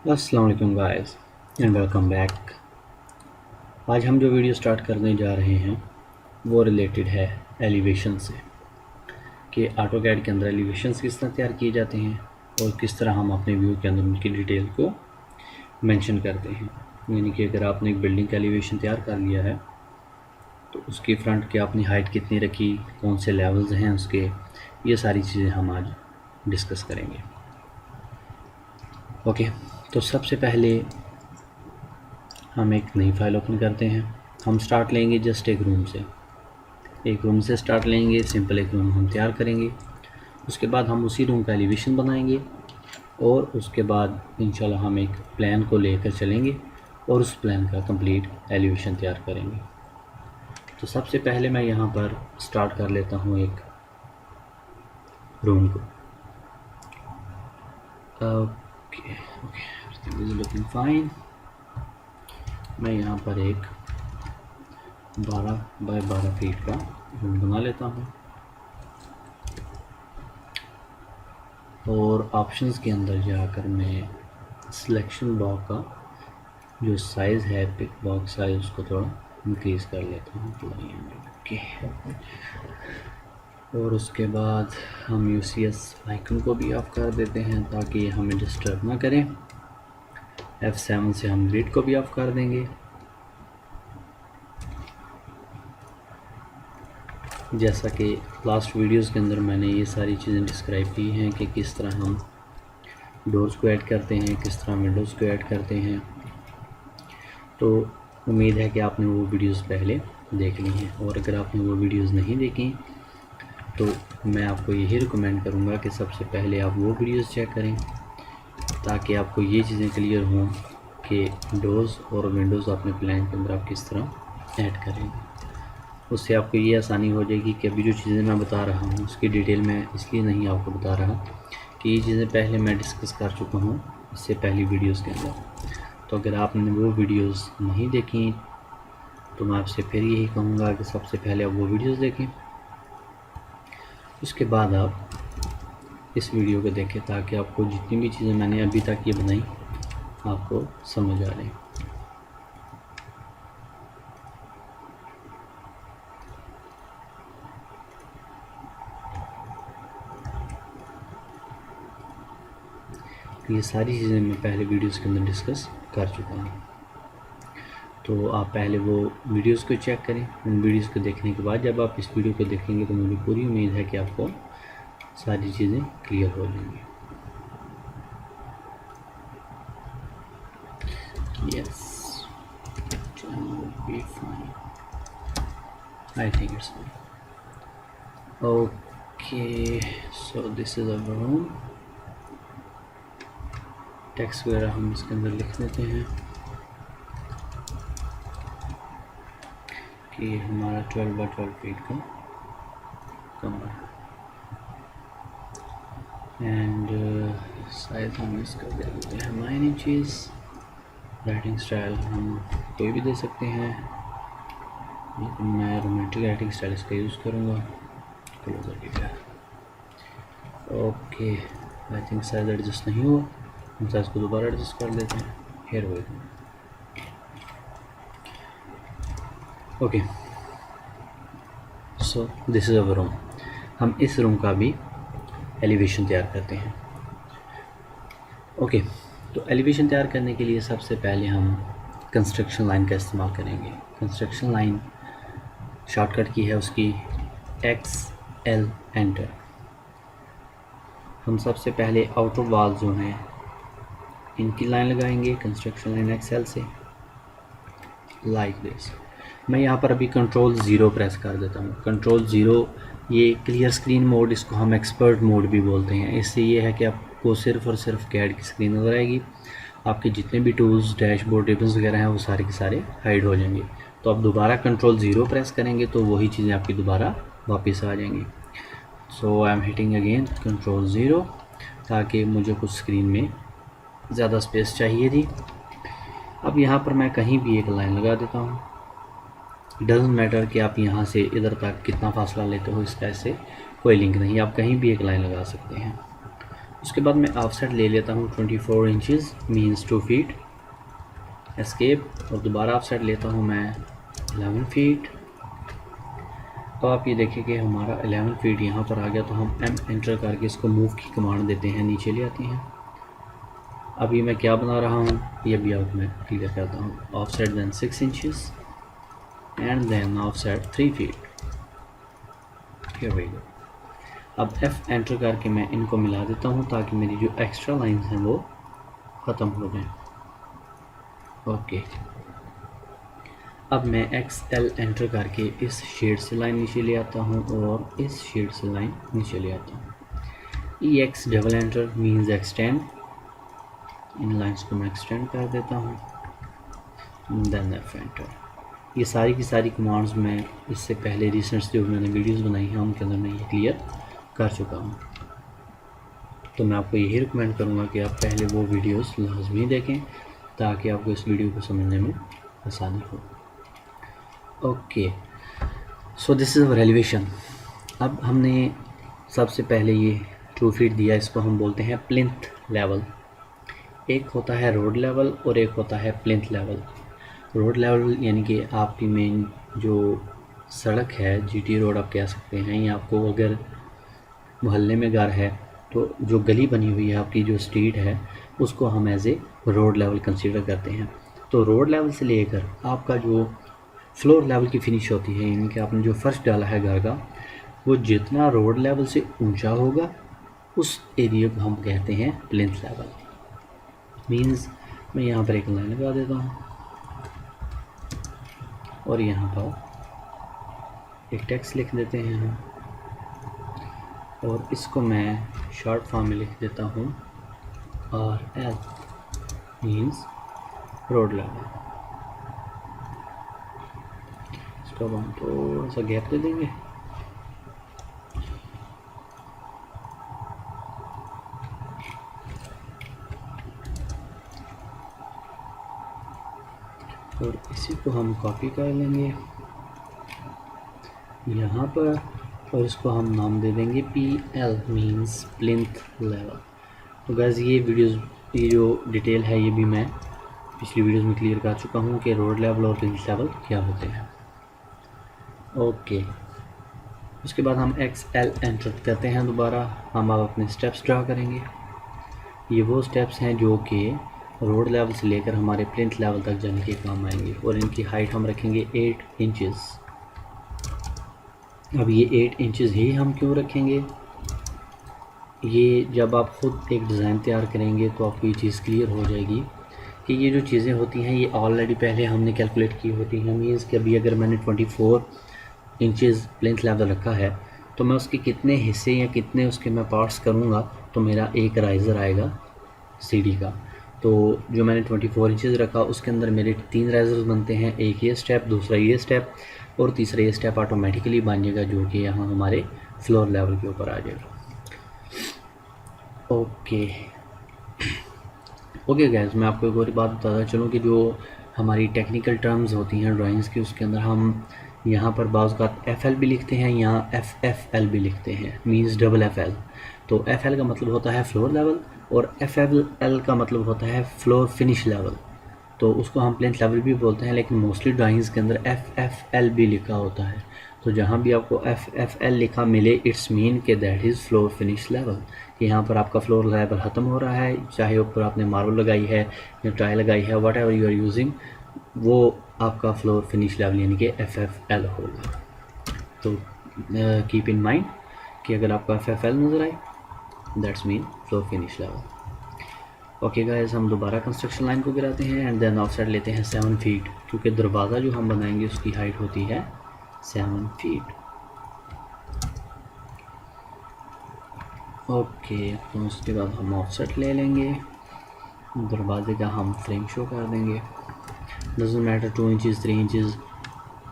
अस्सलाम वालेकुम guys and welcome back. आज हम जो वीडियो स्टार्ट करने जा रहे हैं वो रिलेटेड है एलिवेशन से कि ऑटोकैड के अंदर एलिवेशंस किस तरह तैयार किए जाते हैं और किस तरह हम अपने व्यू के अंदर उनकी डिटेल को मेंशन करते हैं। यानी कि अगर आपने एक बिल्डिंग का एलिवेशन तैयार कर लिया है तो उसकी फ्रंट की आपने हाइट कितनी रखी, कौन से लेवल्स हैं उसके, ये सारी चीज़ें हम आज डिस्कस करेंगे। ओके, तो सबसे पहले हम एक नई फाइल ओपन करते हैं। हम स्टार्ट लेंगे जस्ट एक रूम से स्टार्ट लेंगे। सिंपल एक रूम हम तैयार करेंगे। उसके बाद हम उसी रूम का एलिवेशन बनाएंगे और उसके बाद इंशाल्लाह हम एक प्लान को लेकर चलेंगे और उस प्लान का कंप्लीट एलिवेशन तैयार करेंगे। तो सबसे पहले मैं यहाँ पर स्टार्ट कर लेता हूँ एक रूम को। Okay everything is looking fine. मैं यहाँ पर एक 12 बाय 12 फीट का रूम बना लेता हूँ और ऑप्शंस के अंदर जाकर मैं सिलेक्शन बॉक्स का जो साइज़ है, पिक बॉक्स साइज, उसको थोड़ा इंक्रीज़ कर लेता हूँ। ओके, और उसके बाद हम UCS आइकन को भी ऑफ कर देते हैं ताकि हमें डिस्टर्ब ना करें। F7 से हम ग्रिड को भी ऑफ कर देंगे। जैसा कि लास्ट वीडियोस के अंदर मैंने ये सारी चीज़ें डिस्क्राइब की हैं कि किस तरह हम डोर्स को ऐड करते हैं, किस तरह विंडोज़ को ऐड करते हैं। तो उम्मीद है कि आपने वो वीडियोस पहले देख ली हैं, और अगर आपने वो वीडियोस नहीं देखी तो मैं आपको यही रिकमेंड करूँगा कि सबसे पहले आप वो वीडियोस चेक करें ताकि आपको ये चीज़ें क्लियर हों कि डोर्स और विंडोज़ अपने प्लान के अंदर आप किस तरह ऐड करेंगे। उससे आपको ये आसानी हो जाएगी कि अभी जो चीज़ें मैं बता रहा हूँ उसकी डिटेल मैं इसलिए नहीं आपको बता रहा कि ये चीज़ें पहले मैं डिस्कस कर चुका हूँ इससे पहली वीडियोस के अंदर। तो अगर आपने वो वीडियोस नहीं देखी तो मैं आपसे फिर यही कहूँगा कि सबसे पहले आप वो वीडियोस देखें, उसके बाद आप इस वीडियो को देखें ताकि आपको जितनी भी चीज़ें मैंने अभी तक ये बनाई आपको समझ आ रही। ये सारी चीज़ें मैं पहले वीडियोस के अंदर डिस्कस कर चुका हूँ। तो आप पहले वो वीडियोस को चेक करें। उन वीडियोस को देखने के बाद जब आप इस वीडियो को देखेंगे तो मुझे पूरी उम्मीद है कि आपको सारी चीज़ें क्लियर हो जाएंगी। Yes, be fine, I think it's fine. Okay, so this is our room. Text वगैरह हम इसके अंदर लिख देते हैं कि हमारा 12 बाय 12 फीट का कमरा है एंड साइज हम इसका दे देते हैं 9 इंचज़। राइटिंग स्टाइल हम कोई भी दे सकते हैं, लेकिन मैं रोमेंटिक राइटिंग स्टाइल इसका यूज़ करूँगा। क्लोजर की क्या। Okay, I think size adjust नहीं हुआ, हम साइज को दोबारा एडजस्ट कर लेते हैं। हेयर हुए okay, so this is our room. हम इस रूम का भी एलिवेशन तैयार करते हैं। ओके, तो एलिवेशन तैयार करने के लिए सबसे पहले हम कंस्ट्रक्शन लाइन का इस्तेमाल करेंगे। कंस्ट्रक्शन लाइन शॉर्टकट की है उसकी XL एंटर। हम सबसे पहले आउटर वॉल जो हैं इनकी लाइन लगाएंगे कंस्ट्रक्शन लाइन XL से, लाइक दिस। मैं यहाँ पर अभी कंट्रोल 0 प्रेस कर देता हूँ। कंट्रोल 0 ये क्लियर स्क्रीन मोड, इसको हम एक्सपर्ट मोड भी बोलते हैं। इससे ये है कि आपको सिर्फ़ और सिर्फ कैड की स्क्रीन नज़र आएगी, आपके जितने भी टूल्स, डैशबोर्ड, रिबन्स वगैरह हैं वो सारे के सारे हाइड हो जाएंगे। तो आप दोबारा कंट्रोल 0 प्रेस करेंगे तो वही चीज़ें आपकी दोबारा वापस आ जाएंगी। So I am hitting again control 0 ताकि मुझे कुछ स्क्रीन में ज़्यादा स्पेस चाहिए थी। अब यहाँ पर मैं कहीं भी एक लाइन लगा देता हूँ। डजंट मैटर कि आप यहाँ से इधर तक कितना फासला लेते हो, इसका ऐसे कोई लिंक नहीं, आप कहीं भी एक लाइन लगा सकते हैं। उसके बाद मैं ऑफसेट ले लेता हूँ 24 इंचज़ मीन्स 2 फीट, एस्केप, और दोबारा ऑफसेट लेता हूँ मैं 11 फीट। तो आप ये देखिए कि हमारा 11 फीट यहाँ पर आ गया। तो हम M एंटर करके इसको मूव की कमांड देते हैं, नीचे ले आते हैं। अभी मैं क्या बना रहा हूँ ये भी आपको मैं क्लियर करता हूँ। Offset then 6 inches and then offset 3 feet. Here we go. अब F एंटर करके मैं इनको मिला देता हूँ ताकि मेरी जो एक्स्ट्रा लाइंस हैं वो ख़त्म हो जाएं। ओके, अब मैं XL एंटर करके इस शेड से लाइन नीचे ले आता हूँ और इस शेड से लाइन नीचे ले आता हूँ। EX double enter means extend, इन लाइंस को मैं एक्सटेंड कर देता हूँ। Then F enter. ये सारी की सारी कमांड्स मैं इससे पहले रिसेंट जो मैंने वीडियोस बनाई हैं उनके अंदर मैं ये क्लियर कर चुका हूँ। तो मैं आपको यही रिकमेंड करूँगा कि आप पहले वो वीडियोस लाजमी देखें ताकि आपको इस वीडियो को समझने में आसानी हो। Okay, so this is our elevation. अब हमने सबसे पहले ये 2 फीट दिया, इसको हम बोलते हैं प्लिंथ लेवल। एक होता है रोड लेवल और एक होता है प्लिंथ लेवल। रोड लेवल यानी कि आपकी मेन जो सड़क है, GT रोड आप कह सकते हैं, या आपको अगर मोहल्ले में घर है तो जो गली बनी हुई है आपकी, जो स्ट्रीट है, उसको हम as a road level consider करते हैं। तो रोड लेवल से लेकर आपका जो फ्लोर लेवल की फिनिश होती है, यानी कि आपने जो फर्श डाला है घर का, वो जितना रोड लेवल से ऊंचा होगा उस एरिया को हम कहते हैं प्लिंथ लेवल। मींस मैं यहाँ पर एक लाइन लगा देता हूँ और यहाँ पर एक टेक्स्ट लिख देते हैं हम, और इसको मैं शॉर्ट फॉर्म में लिख देता हूँ RL मीन्स रोड लेवल। इसको हम थोड़ा सा गैप दे देंगे। और इसी को हम कॉपी कर लेंगे यहाँ पर, और इसको हम नाम दे देंगे PL मीन्स प्लिंथ लेवल। तो गाइस ये जो डिटेल है ये भी मैं पिछली वीडियोस में क्लियर कर चुका हूँ कि रोड लेवल और प्लिंथ लेवल क्या होते हैं। ओके, उसके बाद हम XL एंटर करते हैं दोबारा। हम अब अपने स्टेप्स ड्रा करेंगे। ये वो स्टेप्स हैं जो कि रोड लेवल से लेकर हमारे प्लिंथ लेवल तक जाने के काम आएंगे, और इनकी हाइट हम रखेंगे 8 इंचज़। अब ये 8 इंचज़ ही हम क्यों रखेंगे, ये जब आप ख़ुद एक डिज़ाइन तैयार करेंगे तो आपको ये चीज़ क्लियर हो जाएगी कि ये जो चीज़ें होती हैं ये ऑलरेडी पहले हमने कैलकुलेट की होती हैं। मीन्स कि अभी अगर मैंने 24 इंचज़ प्लिंथ लेवल रखा है तो मैं उसके कितने हिस्से या कितने उसके मैं पार्ट्स करूँगा तो मेरा एक राइज़र आएगा सीढ़ी का। तो जो मैंने 24 इंचज़ रखा उसके अंदर मेरे 3 राइज़र्स बनते हैं, एक ये स्टेप, दूसरा ये स्टेप और तीसरा ये स्टेप ऑटोमेटिकली बन जाएगा जो कि यहाँ हमारे फ्लोर लेवल के ऊपर आ जाएगा। ओके गाइस, मैं आपको एक और बात बताता चलूँ कि जो हमारी टेक्निकल टर्म्स होती हैं ड्राइंग्स की, उसके अंदर हम यहाँ पर बाज़ का FL भी लिखते हैं, यहाँ FFL भी लिखते हैं, मींस डबल FL। तो FL का मतलब होता है फ्लोर लेवल और FFL का मतलब होता है फ्लोर फिनिश लेवल। तो उसको हम प्लिंथ लेवल भी बोलते हैं, लेकिन मोस्टली ड्राइंग्स के अंदर FFL भी लिखा होता है। तो जहाँ भी आपको FFL लिखा मिले, इट्स मीन के that is floor finish level. यहाँ पर आपका फ्लोर लेवल ख़त्म हो रहा है, चाहे ऊपर आपने मार्बल लगाई है या टाइल लगाई है, whatever you are using, वो आपका फ्लोर फिनिश लेवल यानी कि FFL होगा। तो कीप इन माइंड कि अगर आपको FFL नज़र आए that's mean floor finish level. Okay guys, हम दोबारा कंस्ट्रक्शन लाइन को गिराते हैं एंड देन ऑफसेट लेते हैं 7 फीट, क्योंकि दरवाज़ा जो हम बनाएंगे उसकी हाइट होती है 7 फीट। ओके, तो उसके बाद हम ऑफसेट ले लेंगे, दरवाजे का हम फ्रेम शो कर देंगे। डजंट मैटर 2 इंचज़ 3 इंचज़,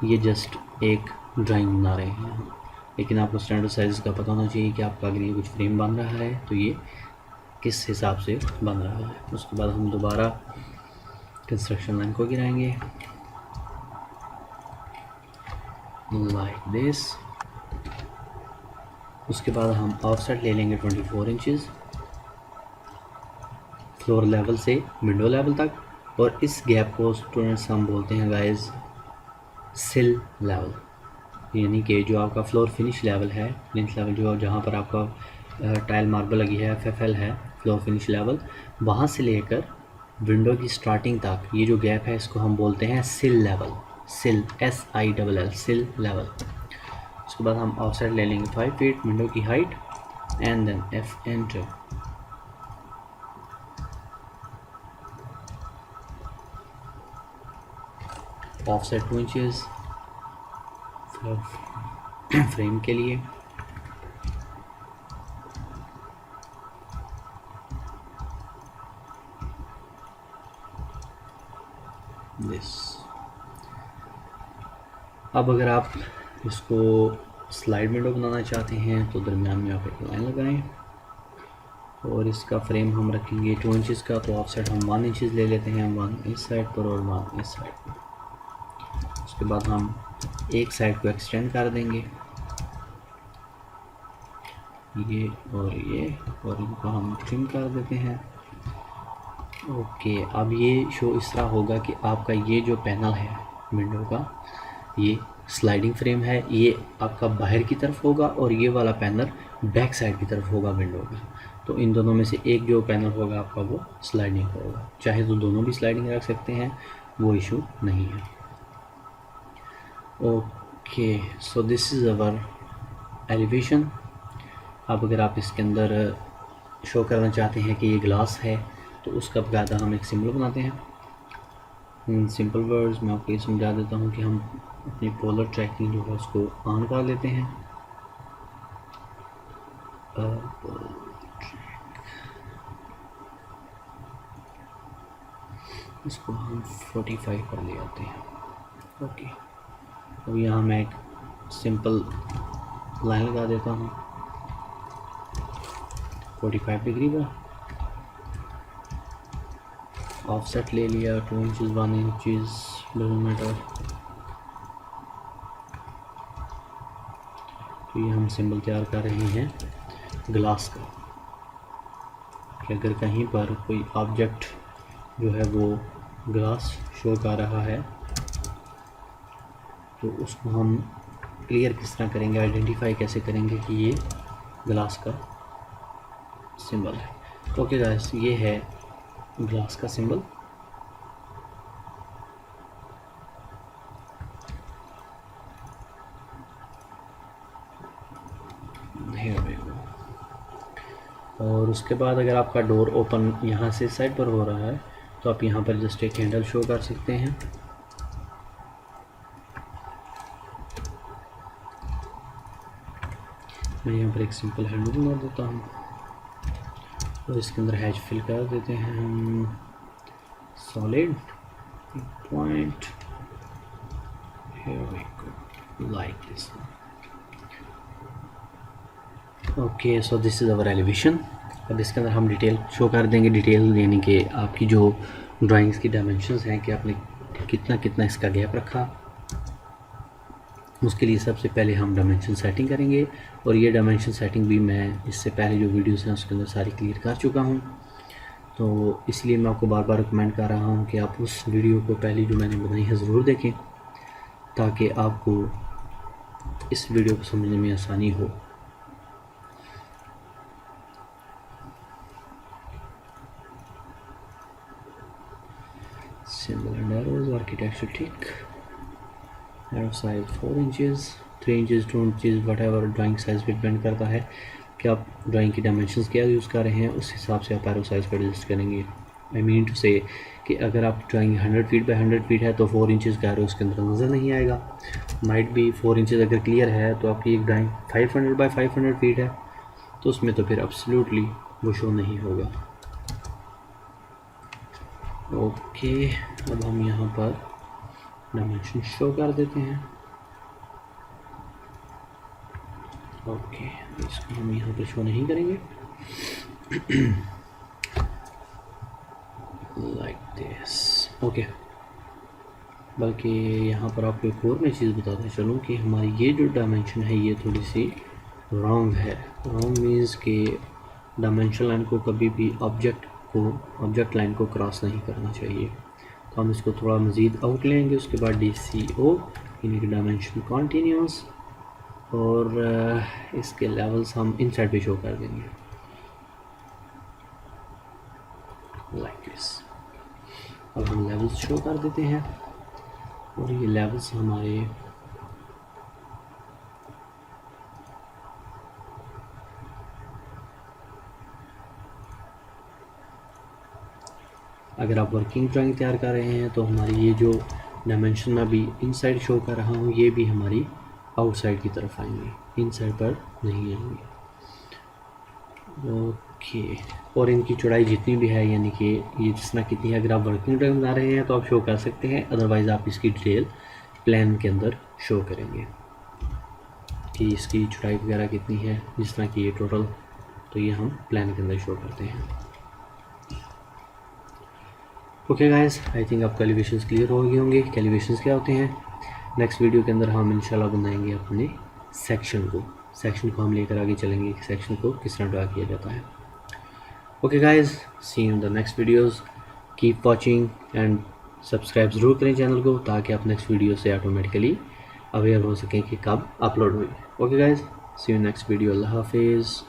ये जस्ट एक ड्राइंग बना रहे हैं हम, लेकिन आपको स्टैंडर्ड साइज़ का पता होना चाहिए कि आपका अगर ये कुछ फ्रेम बन रहा है तो ये किस हिसाब से बन रहा है। उसके बाद हम दोबारा कंस्ट्रक्शन लाइन को गिराएंगे लाइक दिस। उसके बाद हम ऑफसेट ले लेंगे 24 इंचज़ फ्लोर लेवल से विंडो लेवल तक, और इस गैप को स्टूडेंट्स हम बोलते हैं गाइस सिल लेवल। यानी कि जो आपका फ्लोर फिनिश लेवल है, प्लिंथ लेवल, जो जहाँ पर आपका टाइल मार्बल लगी है, FFL है, फ्लोर फिनिश लेवल, वहाँ से लेकर विंडो की स्टार्टिंग तक ये जो गैप है इसको हम बोलते हैं सिल लेवल। सिल, SILL, सिल लेवल। उसके बाद हम ऑफसेट ले लेंगे 5 फीट विंडो की height, and then F enter. Offset 2 inches frame के लिए, दिस। अब अगर आप इसको स्लाइड विंडो बनाना चाहते हैं तो दरमियान में आप एक लाइन लगाएं, और इसका फ्रेम हम रखेंगे 2 इंचेस का, तो ऑफसेट हम 1 इंचेस ले लेते हैं, 1 इस साइड पर और 1 इस साइड पर। उसके बाद हम एक साइड को एक्सटेंड कर देंगे, ये और ये, और इनको हम ट्रिम कर देते हैं। ओके, अब ये शो इस तरह होगा कि आपका ये जो पैनल है विंडो का, ये स्लाइडिंग फ्रेम है, ये आपका बाहर की तरफ होगा, और ये वाला पैनल बैक साइड की तरफ होगा विंडो का। तो इन दोनों में से एक जो पैनल होगा आपका वो स्लाइडिंग होगा, चाहे तो दोनों भी स्लाइडिंग रख सकते हैं, वो इशू नहीं है। Okay, so this is our elevation. अब अगर आप इसके अंदर शो करना चाहते हैं कि ये ग्लास है, तो उसका बकायदा हम एक सिंबल बनाते हैं। सिंपल वर्ड्स मैं आपको ये समझा देता हूँ कि हम अपनी पोलर ट्रैकिंग जो है उसको ऑन कर लेते हैं। इसको हम 45 पर ले आते हैं। ओके, अब यहाँ मैं एक सिंपल लाइन लगा देता हूँ 45 डिग्री पर। ऑफसेट ले लिया 2 इंचेस 1 इंचेस मिलीमीटर। तो ये हम सिंबल तैयार कर रहे हैं ग्लास का, कि अगर कहीं पर कोई ऑब्जेक्ट जो है वो ग्लास शो कर रहा है तो उसको हम क्लियर किस तरह करेंगे, आइडेंटिफाई कैसे करेंगे कि ये ग्लास का सिंबल है। ओके गाइस, ये है ग्लास का सिंबल। और उसके बाद अगर आपका डोर ओपन यहाँ से साइड पर हो रहा है तो आप यहाँ पर जस्ट एक हैंडल शो कर सकते हैं। मैं यहाँ पर एक सिंपल हैंडल बना देता हूँ और इसके अंदर हैच फिल कर देते हैं हम solid point, here we go like this। Okay, so this is our elevation. अब इसके अंदर हम डिटेल शो कर देंगे, डिटेल यानी कि आपकी जो ड्राइंग्स की डायमेंशंस हैं कि आपने कितना कितना इसका गैप रखा। उसके लिए सबसे पहले हम डायमेंशन सेटिंग करेंगे, और ये डायमेंशन सेटिंग भी मैं इससे पहले जो वीडियोस हैं उसके अंदर सारी क्लियर कर चुका हूँ। तो इसलिए मैं आपको बार बार रिकमेंड कर रहा हूँ कि आप उस वीडियो को पहले जो मैंने बनाई है ज़रूर देखें, ताकि आपको इस वीडियो को समझने में आसानी हो। सिंबल एंड एरोज, आर्किटेक्चर ठीक, arrow size 4 inches, 3 inches, 2 inches, what ever drawing size पे डिपेंड करता है कि आप ड्राइंग की डायमेंशंस क्या यूज़ कर रहे हैं, उस हिसाब से आप एरो साइज को एडजस्ट करेंगे। आई मीन टू से कि अगर आप ड्राइंग 100 फीट बाय 100 फीट है तो 4 इंचेस का एरो उसके अंदर नज़र नहीं आएगा। माइट भी 4 इंचेस अगर क्लियर है तो आपकी एक ड्राइंग 500 बाय 500 फीट है तो उसमें तो फिर एब्सोल्युटली वो शो नहीं होगा। ओके, अब हम यहाँ पर डायमेंशन शो कर देते हैं। ओके, इसको हम यहाँ पर शो नहीं करेंगे लाइक दिस। ओके, बल्कि यहाँ पर आपको एक और मैं चीज़ बताता चलूँ कि हमारी ये जो डायमेंशन है ये थोड़ी सी रॉन्ग है। रॉन्ग मीन्स कि डायमेंशन लाइन को कभी भी ऑब्जेक्ट ऑब्जेक्ट लाइन को क्रॉस नहीं करना चाहिए। तो हम इसको थोड़ा मज़ीद आउट लेंगे, उसके बाद DCO यानी कि डायमेंशन कॉन्टीन्यूस, और इसके लेवल्स हम इनसाइड पे शो कर देंगे लाइक दिस। अब हम लेवल्स शो कर देते हैं और ये लेवल्स हमारे अगर आप वर्किंग ड्राइंग तैयार कर रहे हैं तो हमारी ये जो डायमेंशन में अभी इनसाइड शो कर रहा हूँ ये भी हमारी आउटसाइड की तरफ आएंगे, इनसाइड पर नहीं आएंगे। ओके, और इनकी चौड़ाई जितनी भी है यानी कि ये जिस तरह कितनी है, अगर आप वर्किंग ड्राइंग बना रहे हैं तो आप शो कर सकते हैं, अदरवाइज़ आप इसकी डिटेल प्लान के अंदर शो करेंगे कि इसकी चौड़ाई वगैरह कितनी है, जिस तरह की ये टोटल, तो ये हम प्लान के अंदर शो करते हैं। ओके गाइस, आई थिंक आपको एलिवेशंस क्लियर हो गए होंगे कि एलिवेशंस क्या होते हैं। नेक्स्ट वीडियो के अंदर हम इंशाल्लाह बनाएंगे अपने सेक्शन को हम लेकर आगे चलेंगे कि सेक्शन को किस तरह ड्रा किया जाता है। Okay guys, see you in the next videos, keep watching and subscribe ज़रूर करें चैनल को, ताकि आप नेक्स्ट वीडियो से ऑटोमेटिकली अवेयर हो सकें कि कब अपलोड हुई। Okay guys, see you next video, अल्लाह हाफिज़।